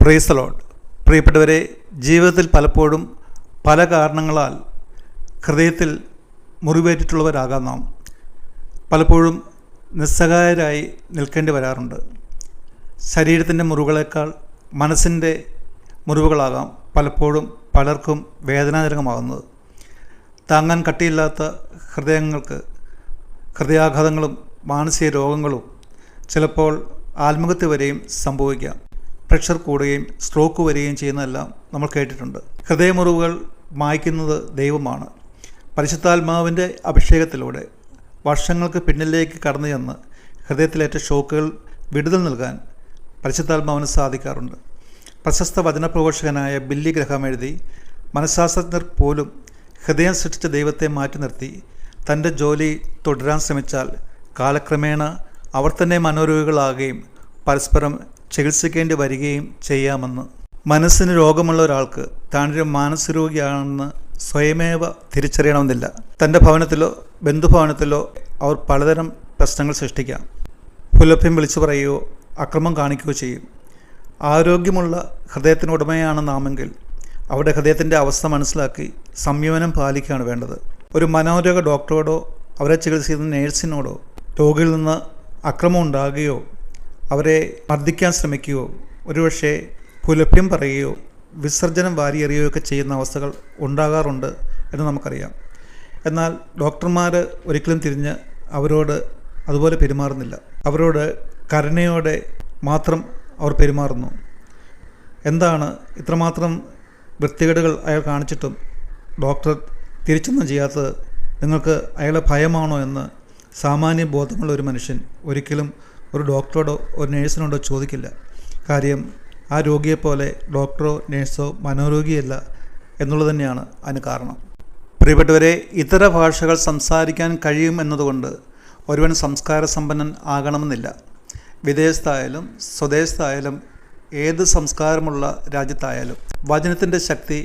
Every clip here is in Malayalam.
Praise the Lord. പ്രിയപ്പെട്ടവരെ, ജീവിതത്തിൽ പലപ്പോഴും പല കാരണങ്ങളാൽ ഹൃദയത്തിൽ മുറിവേറ്റിട്ടുള്ളവരാകാം നാം. പലപ്പോഴും നിസ്സഹായരായി നിൽക്കേണ്ടി വരാറുണ്ട്. ശരീരത്തിൻ്റെ മുറിവുകളേക്കാൾ മനസ്സിൻ്റെ മുറിവുകളാകാം പലപ്പോഴും പലർക്കും വേദനാജനകമാകുന്നത്. താങ്ങാൻ കട്ടിയില്ലാത്ത ഹൃദയങ്ങൾക്ക് ഹൃദയാഘാതങ്ങളും മാനസിക രോഗങ്ങളും ചിലപ്പോൾ ആത്മഹത്യ വരെയും സംഭവിക്കാം. പ്രഷർ കൂടുകയും സ്ട്രോക്ക് വരികയും ചെയ്യുന്നതെല്ലാം നമ്മൾ കേട്ടിട്ടുണ്ട്. ഹൃദയമുറിവുകൾ മായ്ക്കുന്നത് ദൈവമാണ്. പരിശുദ്ധാത്മാവിൻ്റെ അഭിഷേകത്തിലൂടെ വർഷങ്ങൾക്ക് പിന്നിലേക്ക് കടന്നു ചെന്ന് ഹൃദയത്തിലേറ്റ ഷോക്കുകൾ വിടുതൽ നൽകാൻ പരിശുദ്ധാത്മാവിന് സാധിക്കാറുണ്ട്. പ്രശസ്ത വചനപ്രഘോഷകനായ ബില്ലി ഗ്രഹാം എഴുതി, മനഃശാസ്ത്രജ്ഞർ പോലും ഹൃദയം സൃഷ്ടിച്ച ദൈവത്തെ മാറ്റി നിർത്തി തൻ്റെ ജോലി തുടരാൻ ശ്രമിച്ചാൽ കാലക്രമേണ അവർ തന്നെ മനോരോഗികളാകുകയും പരസ്പരം ചികിത്സിക്കേണ്ടി വരികയും ചെയ്യാമെന്ന്. മനസ്സിന് രോഗമുള്ള ഒരാൾക്ക് താനൊരു മാനസരോഗിയാണെന്ന് സ്വയമേവ തിരിച്ചറിയണമെന്നില്ല. തൻ്റെ ഭവനത്തിലോ ബന്ധുഭവനത്തിലോ അവർ പലതരം പ്രശ്നങ്ങൾ സൃഷ്ടിക്കാം. പുലഭ്യം വിളിച്ചു പറയുകയോ അക്രമം കാണിക്കുകയോ ചെയ്യും. ആരോഗ്യമുള്ള ഹൃദയത്തിനുടമയാണ് നാമെങ്കിൽ അവിടെ ഹൃദയത്തിൻ്റെ അവസ്ഥ മനസ്സിലാക്കി സംയമനം പാലിക്കുകയാണ് വേണ്ടത്. ഒരു മനോരോഗ ഡോക്ടറോടോ അവരെ ചികിത്സിക്കുന്ന നേഴ്സിനോടോ രോഗിയിൽ നിന്ന് അക്രമം ഉണ്ടാകുകയോ അവരെ മർദ്ദിക്കാൻ ശ്രമിക്കുകയോ ഒരുപക്ഷെ പുലഭ്യം പറയുകയോ വിസർജനം വാരിയെറിയുകയോ ഒക്കെ ചെയ്യുന്ന അവസ്ഥകൾ ഉണ്ടാകാറുണ്ട് എന്ന് നമുക്കറിയാം. എന്നാൽ ഡോക്ടർമാർ ഒരിക്കലും തിരിഞ്ഞ് അവരോട് അതുപോലെ പെരുമാറുന്നില്ല. അവരോട് കരുണയോടെ മാത്രം അവർ പെരുമാറുന്നു. എന്താണ് ഇത്രമാത്രം വൃത്തികേടുകൾ അയാൾ കാണിച്ചിട്ടും ഡോക്ടർ തിരിച്ചൊന്നും ചെയ്യാത്തത്? നിങ്ങൾക്ക് അയാളെ ഭയമാണോ എന്ന് സാമാന്യ ബോധമുള്ള ഒരു മനുഷ്യൻ ഒരിക്കലും ഒരു ഡോക്ടറോടോ ഒരു നേഴ്സിനോടോ ചോദിക്കില്ല. കാര്യം ആ രോഗിയെപ്പോലെ ഡോക്ടറോ നേഴ്സോ മനോരോഗിയല്ല എന്നുള്ളത് തന്നെയാണ് അതിന് കാരണം. പ്രിയപ്പെട്ടവരെ, ഇതര ഭാഷകൾ സംസാരിക്കാൻ കഴിയും എന്നതുകൊണ്ട് ഒരുവൻ സംസ്കാര സമ്പന്നൻ ആകണമെന്നില്ല. വിദേശത്തായാലും സ്വദേശത്തായാലും ഏത് സംസ്കാരമുള്ള രാജ്യത്തായാലും വചനത്തിൻ്റെ ശക്തി,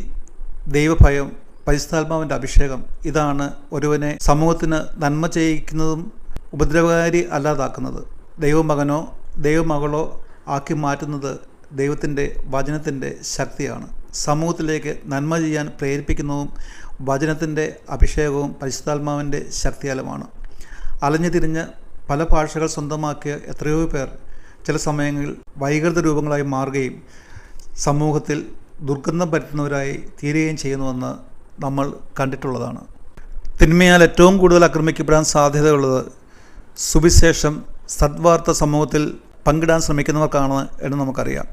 ദൈവഭയം, പരിശുദ്ധാത്മാവിൻ്റെ അഭിഷേകം ഇതാണ് ഒരുവനെ സമൂഹത്തിന് നന്മ ചെയ്യിക്കുന്നതും ഉപദ്രവകാരി അല്ലാതാക്കുന്നത്. ദൈവമകനോ ദൈവമകളോ ആക്കി മാറ്റുന്നത് ദൈവത്തിൻ്റെ വചനത്തിൻ്റെ ശക്തിയാണ്. സമൂഹത്തിലേക്ക് നന്മ ചെയ്യാൻ പ്രേരിപ്പിക്കുന്നതും വചനത്തിൻ്റെ അഭിഷേകവും പരിശുദ്ധാത്മാവിൻ്റെ ശക്തിയാലുമാണ്. അലഞ്ഞു തിരിഞ്ഞ് പല ഭാഷകൾ സ്വന്തമാക്കിയ എത്രയോ പേർ ചില സമയങ്ങളിൽ വൈകൃത രൂപങ്ങളായി മാറുകയും സമൂഹത്തിൽ ദുർഗന്ധം പരത്തുന്നവരായി തീരുകയും ചെയ്യുന്നുവെന്ന് നമ്മൾ കണ്ടിട്ടുള്ളതാണ്. തിന്മയാൽ ഏറ്റവും കൂടുതൽ ആക്രമിക്കപ്പെടാൻ സാധ്യതയുള്ളത് സുവിശേഷം, സദ്വാർത്ത സമൂഹത്തിൽ പങ്കിടാൻ ശ്രമിക്കുന്നവർക്കാണ് എന്ന് നമുക്കറിയാം.